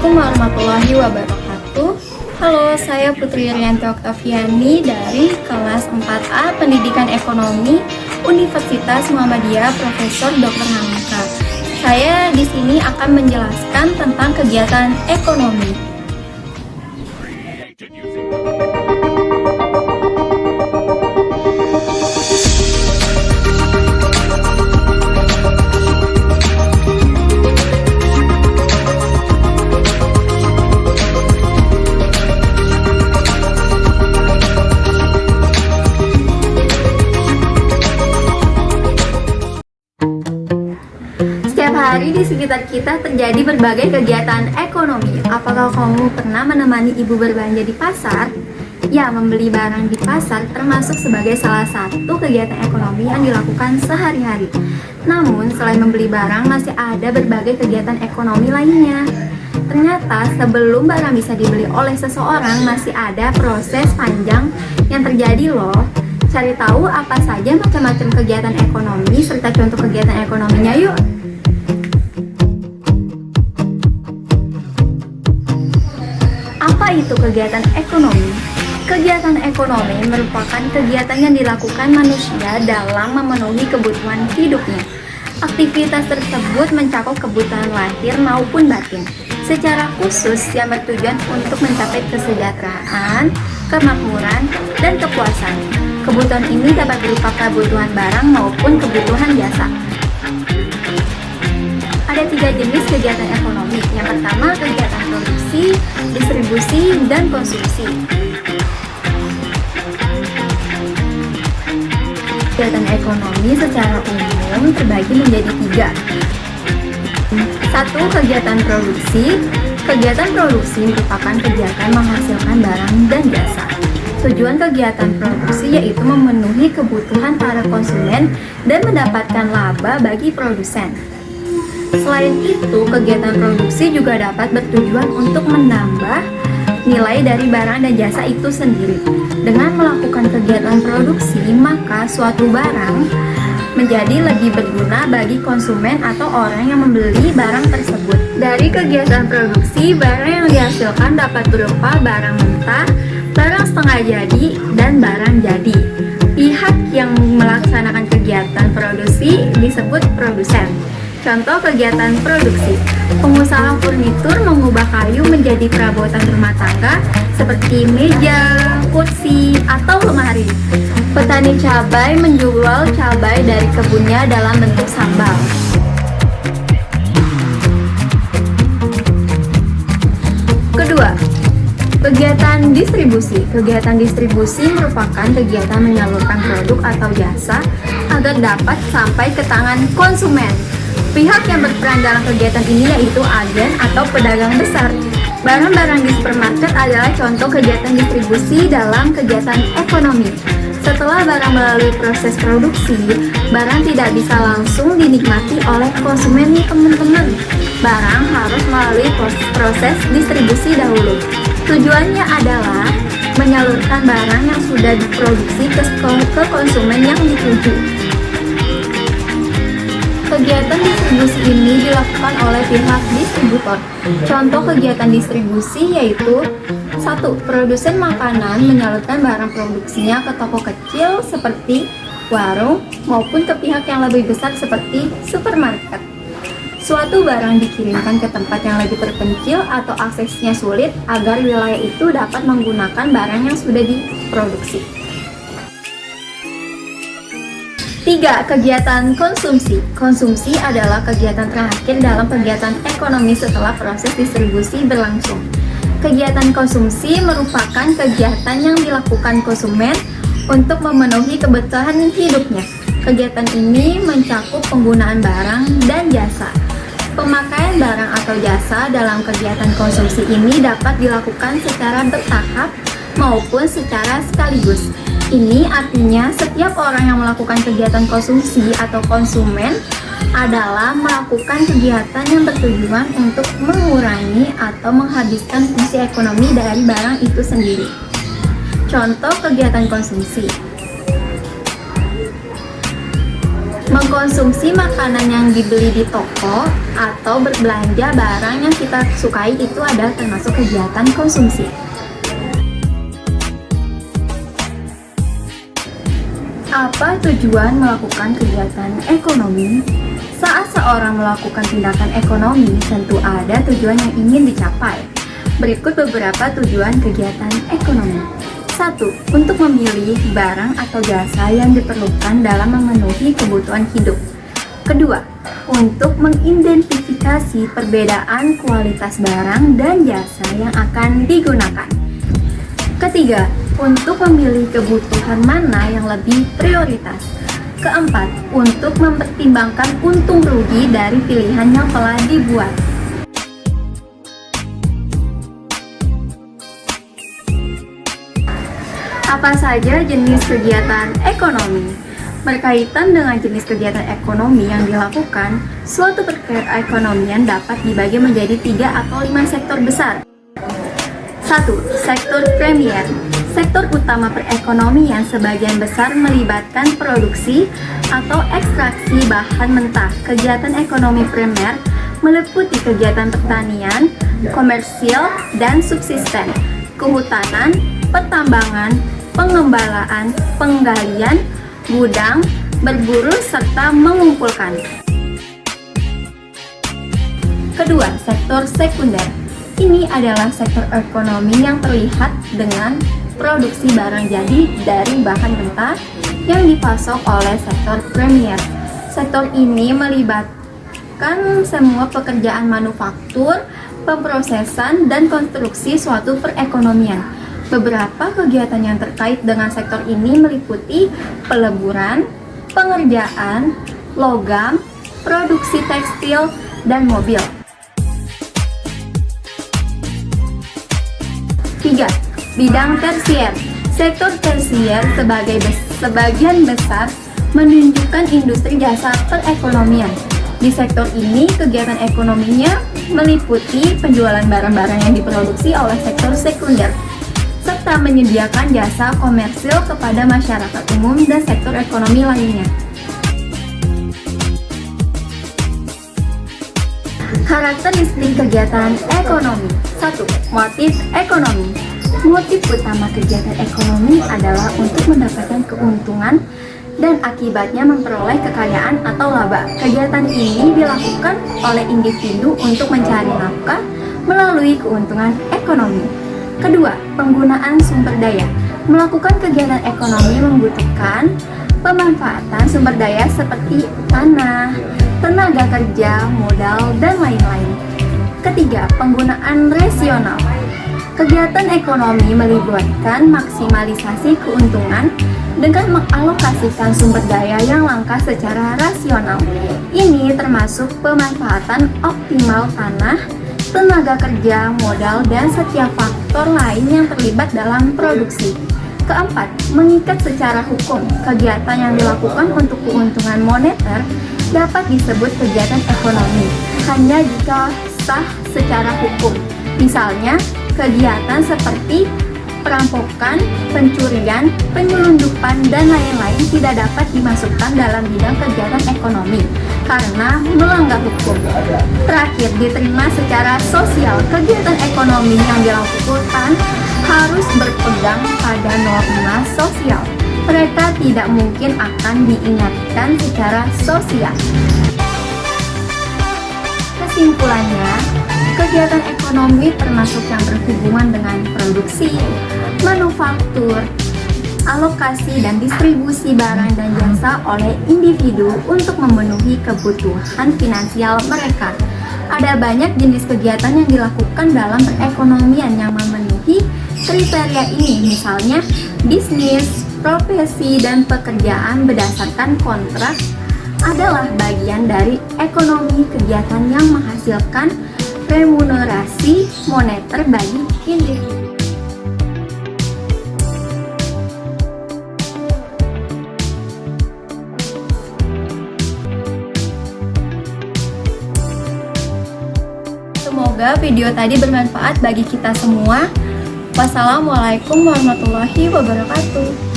Assalamualaikum warahmatullahi wabarakatuh. Halo, saya Putri Rianti Oktaviani dari kelas 4A Pendidikan Ekonomi Universitas Muhammadiyah Profesor Dr. Hamka. Saya di sini akan menjelaskan tentang kegiatan ekonomi. Setiap hari di sekitar kita terjadi berbagai kegiatan ekonomi. Apakah kamu pernah menemani ibu berbelanja di pasar? Ya, membeli barang di pasar termasuk sebagai salah satu kegiatan ekonomi yang dilakukan sehari-hari. Namun, selain membeli barang, masih ada berbagai kegiatan ekonomi lainnya. Ternyata, sebelum barang bisa dibeli oleh seseorang, masih ada proses panjang yang terjadi loh. Cari tahu apa saja macam-macam kegiatan ekonomi serta contoh kegiatan ekonominya yuk. Apa itu kegiatan ekonomi? Kegiatan ekonomi merupakan kegiatan yang dilakukan manusia dalam memenuhi kebutuhan hidupnya. Aktivitas tersebut mencakup kebutuhan lahir maupun batin, secara khusus yang bertujuan untuk mencapai kesejahteraan, kemakmuran, dan kepuasan. Kebutuhan ini dapat berupa kebutuhan barang maupun kebutuhan jasa. Ada 3 jenis kegiatan ekonomi. Yang pertama, kegiatan produksi, distribusi, dan konsumsi. Kegiatan ekonomi secara umum terbagi menjadi 3. 1. Kegiatan produksi. Kegiatan produksi merupakan kegiatan menghasilkan barang dan jasa. Tujuan kegiatan produksi yaitu memenuhi kebutuhan para konsumen dan mendapatkan laba bagi produsen. Selain itu, kegiatan produksi juga dapat bertujuan untuk menambah nilai dari barang dan jasa itu sendiri. Dengan melakukan kegiatan produksi, maka suatu barang menjadi lebih berguna bagi konsumen atau orang yang membeli barang tersebut. Dari kegiatan produksi, barang yang dihasilkan dapat berupa barang mentah, barang setengah jadi, dan barang jadi. Pihak yang melaksanakan kegiatan produksi disebut produsen. Contoh kegiatan produksi: pengusaha furnitur mengubah kayu menjadi perabotan rumah tangga seperti meja, kursi, atau lemari. Petani cabai menjual cabai dari kebunnya dalam bentuk sambal. Kedua, kegiatan distribusi. Kegiatan distribusi merupakan kegiatan menyalurkan produk atau jasa agar dapat sampai ke tangan konsumen. Pihak yang berperan dalam kegiatan ini yaitu agen atau pedagang besar. Barang-barang di supermarket adalah contoh kegiatan distribusi dalam kegiatan ekonomi. Setelah barang melalui proses produksi, barang tidak bisa langsung dinikmati oleh konsumen nih teman-teman. Barang harus melalui proses distribusi dahulu. Tujuannya adalah menyalurkan barang yang sudah diproduksi ke konsumen yang dituju. Kegiatan distribusi ini dilakukan oleh pihak distributor. Contoh kegiatan distribusi yaitu: 1. Produsen makanan menyalurkan barang produksinya ke toko kecil seperti warung maupun ke pihak yang lebih besar seperti supermarket. Suatu barang dikirimkan ke tempat yang lebih terpencil atau aksesnya sulit agar wilayah itu dapat menggunakan barang yang sudah diproduksi. 3. Kegiatan konsumsi. Konsumsi adalah kegiatan terakhir dalam kegiatan ekonomi setelah proses distribusi berlangsung. Kegiatan konsumsi merupakan kegiatan yang dilakukan konsumen untuk memenuhi kebutuhan hidupnya. Kegiatan ini mencakup penggunaan barang dan jasa. Pemakaian barang atau jasa dalam kegiatan konsumsi ini dapat dilakukan secara bertahap maupun secara sekaligus. Ini artinya setiap orang yang melakukan kegiatan konsumsi atau konsumen adalah melakukan kegiatan yang bertujuan untuk mengurangi atau menghabiskan fungsi ekonomi dari barang itu sendiri. Contoh kegiatan konsumsi: Mengkonsumsi makanan yang dibeli di toko atau berbelanja barang yang kita sukai itu adalah termasuk kegiatan konsumsi. Apa tujuan melakukan kegiatan ekonomi? Saat seorang melakukan tindakan ekonomi, tentu ada tujuan yang ingin dicapai. Berikut beberapa tujuan kegiatan ekonomi. 1. Untuk memilih barang atau jasa yang diperlukan dalam memenuhi kebutuhan hidup. Kedua, untuk mengidentifikasi perbedaan kualitas barang dan jasa yang akan digunakan. Ketiga, untuk memilih kebutuhan mana yang lebih prioritas. Keempat, untuk mempertimbangkan untung rugi dari pilihan yang telah dibuat. Apa saja jenis kegiatan ekonomi? Berkaitan dengan jenis kegiatan ekonomi yang dilakukan, suatu perekonomian dapat dibagi menjadi 3 atau 5 sektor besar. 1. Sektor primer. Sektor utama perekonomian sebagian besar melibatkan produksi atau ekstraksi bahan mentah. Kegiatan ekonomi primer meliputi kegiatan pertanian, komersil, dan subsisten, kehutanan, pertambangan, pengembalaan, penggalian, gudang, berburu, serta mengumpulkan. Kedua, sektor sekunder. Ini adalah sektor ekonomi yang terlihat dengan produksi barang jadi dari bahan mentah yang dipasok oleh sektor premier. Sektor ini melibatkan semua pekerjaan manufaktur, pemrosesan, dan konstruksi suatu perekonomian. Beberapa kegiatan yang terkait dengan sektor ini meliputi peleburan, pengerjaan, logam, produksi tekstil, dan mobil. 3. Bidang tersier. Sektor tersier sebagian besar menunjukkan industri jasa perekonomian. Di sektor ini, kegiatan ekonominya meliputi penjualan barang-barang yang diproduksi oleh sektor sekunder, serta menyediakan jasa komersil kepada masyarakat umum dan sektor ekonomi lainnya. Karakteristik kegiatan ekonomi. 1. Motif ekonomi. Motif utama kegiatan ekonomi adalah untuk mendapatkan keuntungan dan akibatnya memperoleh kekayaan atau laba. Kegiatan ini dilakukan oleh individu untuk mencari nafkah melalui keuntungan ekonomi. Kedua, penggunaan sumber daya. Melakukan kegiatan ekonomi membutuhkan pemanfaatan sumber daya seperti tanah, tenaga kerja, modal, dan lain-lain. Ketiga, penggunaan rasional. Kegiatan ekonomi melibatkan maksimalisasi keuntungan dengan mengalokasikan sumber daya yang langka secara rasional. Ini termasuk pemanfaatan optimal tanah, tenaga kerja, modal, dan setiap faktor lain yang terlibat dalam produksi. Keempat, mengikat secara hukum. Kegiatan yang dilakukan untuk keuntungan moneter dapat disebut kegiatan ekonomi hanya jika sah secara hukum. Misalnya, kegiatan seperti perampokan, pencurian, penyelundupan, dan lain-lain tidak dapat dimasukkan dalam bidang kegiatan ekonomi karena melanggar hukum. Terakhir, diterima secara sosial. Kegiatan ekonomi yang dilakukan harus berpegang pada norma sosial. Mereka tidak mungkin akan diingatkan secara sosial. Kesimpulannya, kegiatan ekonomi termasuk yang berhubungan dengan produksi, manufaktur, alokasi dan distribusi barang dan jasa oleh individu untuk memenuhi kebutuhan finansial mereka. Ada banyak jenis kegiatan yang dilakukan dalam perekonomian yang memenuhi kriteria ini, misalnya bisnis, profesi, dan pekerjaan berdasarkan kontrak adalah bagian dari ekonomi kegiatan yang menghasilkan remunerasi moneter bagi individu. Semoga video tadi bermanfaat bagi kita semua. Wassalamualaikum warahmatullahi wabarakatuh.